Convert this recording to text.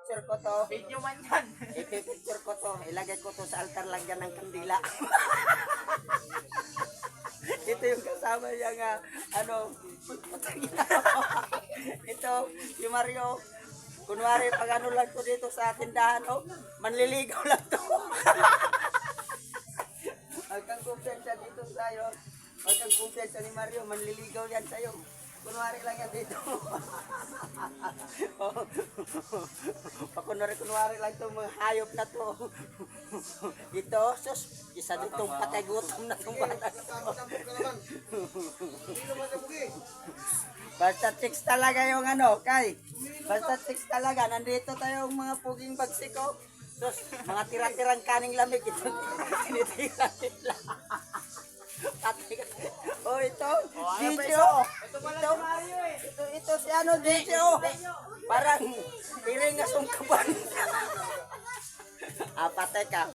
ipipicture ko to. Video man yan. Ipipicture ko to. Ilagay ko to sa altar, lagyan ng kandila. Ito yung kasama niya nga, ito, si Mario. Kunwari, pag ano lang to dito sa tindahan, manliligaw lang to. Huwag kang kumpiyansa dito sa'yo. Huwag kang kumpiyansa ni Mario, manliligaw yan sa'yo. Kunwari lang yan dito. Kunwari lang itong mga hayop na to. Ito, sus, isa ditong patay gutom na itong bata. Basta chicks talaga yung Kay. Basta chicks talaga. Nandito tayong mga puging bagsiko. Sus, mga tira-tirang kaning lamig. Ito, tinitira nila. Oh, ito. Video. Ito si video. Parang tiring nga sungkapan. Patay ka.